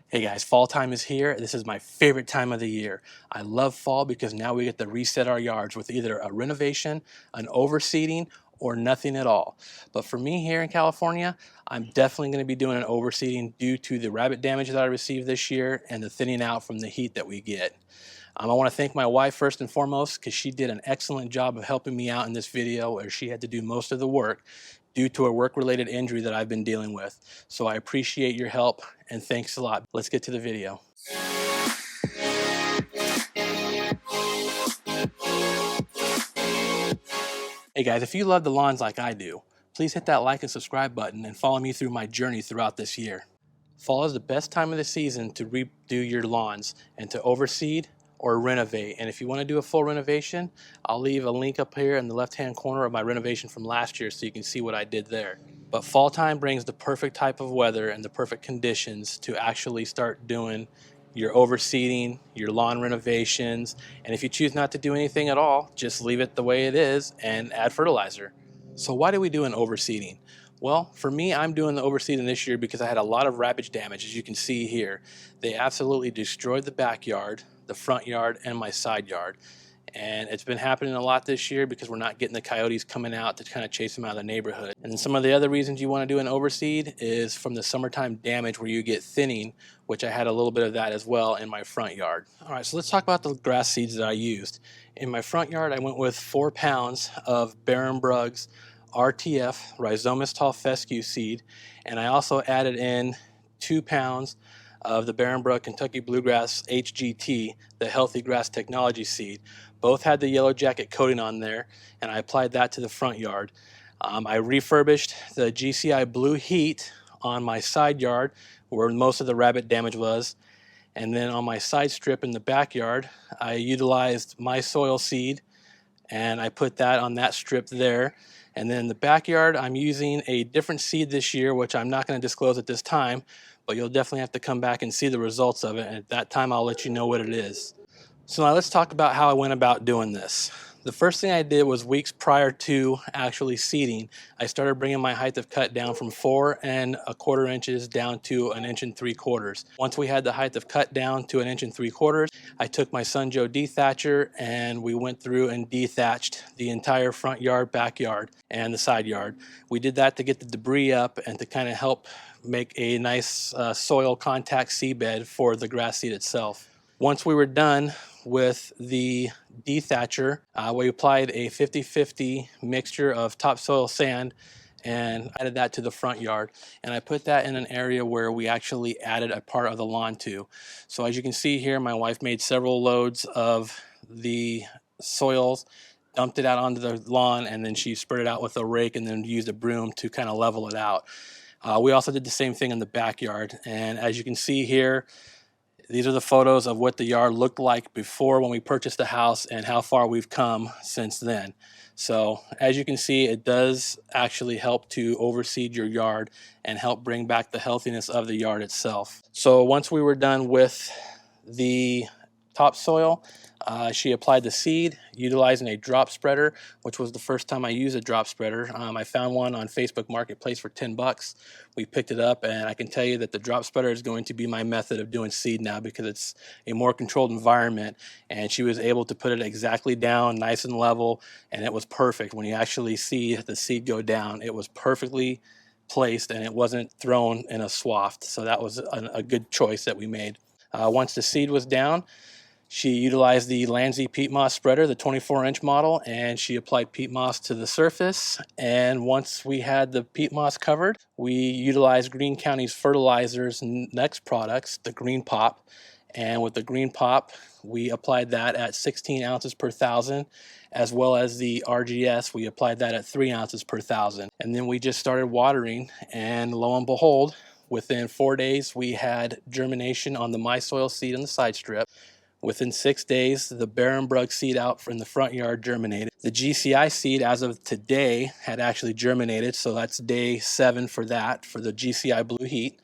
Hey guys, fall time is here. This is my favorite time of the year. I love fall because now we get to reset our yards with either a renovation, an overseeding, or nothing at all. But for me here in California, I'm definitely going to be doing an overseeding due to the rabbit damage that I received this year and the thinning out from the heat that we get. I want to thank my wife first and foremost because she did an excellent job of helping me out in this video where she had to do most of the work due to a work-related injury that I've been dealing with. So I appreciate your help and thanks a lot. Let's get to the video. Hey guys, if you love the lawns like I do, please hit that like and subscribe button and follow me through my journey throughout this year. Fall is the best time of the season to redo your lawns and to overseed or renovate. And if you want to do a full renovation, I'll leave a link up here in the left-hand corner of my renovation from last year so you can see what I did there. But fall time brings the perfect type of weather and the perfect conditions to actually start doing your overseeding, your lawn renovations, and if you choose not to do anything at all, just leave it the way it is and add fertilizer. So why do we do an overseeding? Well, for me, I'm doing the overseeding this year because I had a lot of ravage damage, as you can see here. They absolutely destroyed the backyard, the front yard, and my side yard. And it's been happening a lot this year because we're not getting the coyotes coming out to kind of chase them out of the neighborhood. And then some of the other reasons you want to do an overseed is from the summertime damage where you get thinning, which I had a little bit of that as well in my front yard. All right, so let's talk about the grass seeds that I used. In my front yard, I went with 4 pounds of Baron Brugg's RTF, Rhizomus tall fescue seed, and I also added in 2 pounds of the Baron Brugg Kentucky Bluegrass HGT, the Healthy Grass Technology seed. Both had the yellow jacket coating on there, and I applied that to the front yard. I refurbished the GCI Blue Heat on my side yard where most of the rabbit damage was, and then on my side strip in the backyard, I utilized my soil seed and I put that on that strip there. And then in the backyard, I'm using a different seed this year, which I'm not going to disclose at this time, but you'll definitely have to come back and see the results of it. And at that time, I'll let you know what it is. So now let's talk about how I went about doing this. The first thing I did was weeks prior to actually seeding, I started bringing my height of cut down from 4¼ inches down to 1¾ inches. Once we had the height of cut down to 1¾ inches, I took my Sun Joe dethatcher and we went through and dethatched the entire front yard, backyard, and the side yard. We did that to get the debris up and to kind of help make a nice soil contact seedbed for the grass seed itself. Once we were done with the dethatcher, we applied a 50-50 mixture of topsoil sand and added that to the front yard. And I put that in an area where we actually added a part of the lawn to. So as you can see here, my wife made several loads of the soils, dumped it out onto the lawn, and then she spread it out with a rake and then used a broom to kind of level it out. We also did the same thing in the backyard. And as you can see here, these are the photos of what the yard looked like before when we purchased the house and how far we've come since then. So as you can see, it does actually help to overseed your yard and help bring back the healthiness of the yard itself. So once we were done with the topsoil, she applied the seed utilizing a drop spreader, which was the first time I used a drop spreader. I found one on Facebook Marketplace for 10 bucks. We picked it up, and I can tell you that the drop spreader is going to be my method of doing seed now because it's a more controlled environment, and she was able to put it exactly down, nice and level, and it was perfect. When you actually see the seed go down, it was perfectly placed and it wasn't thrown in a swath. So that was a good choice that we made. Once the seed was down, she utilized the Landsea peat moss spreader, the 24-inch model, and she applied peat moss to the surface. And once we had the peat moss covered, we utilized Green County's Fertilizer's N-Ext products, the Green Pop. And with the Green Pop, we applied that at 16 ounces per 1,000, as well as the RGS, we applied that at 3 ounces per 1,000. And then we just started watering, and lo and behold, within 4 days, we had germination on the My Soil seed in the side strip. Within 6 days, the Baron Brugg seed out from the front yard germinated. The GCI seed, as of today, had actually germinated, so that's day 7 for that, for the GCI Blue Heat.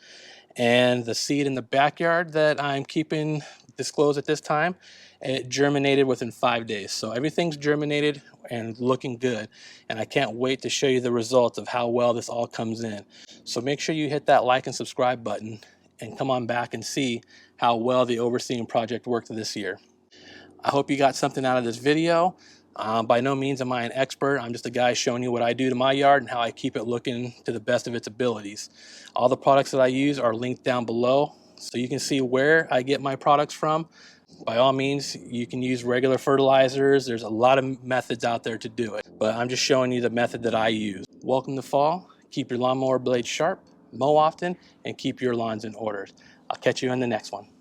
And the seed in the backyard that I'm keeping disclosed at this time, it germinated within 5 days. So everything's germinated and looking good. And I can't wait to show you the results of how well this all comes in. So make sure you hit that like and subscribe button. and come on back and see how well the overseeing project worked this year. I hope you got something out of this video. By no means am I an expert. I'm just a guy showing you what I do to my yard and how I keep it looking to the best of its abilities. All the products that I use are linked down below, so you can see where I get my products from. By all means, you can use regular fertilizers. There's a lot of methods out there to do it, but I'm just showing you the method that I use. Welcome to fall. Keep your lawnmower blades sharp, mow often, and keep your lawns in order. I'll catch you in the next one.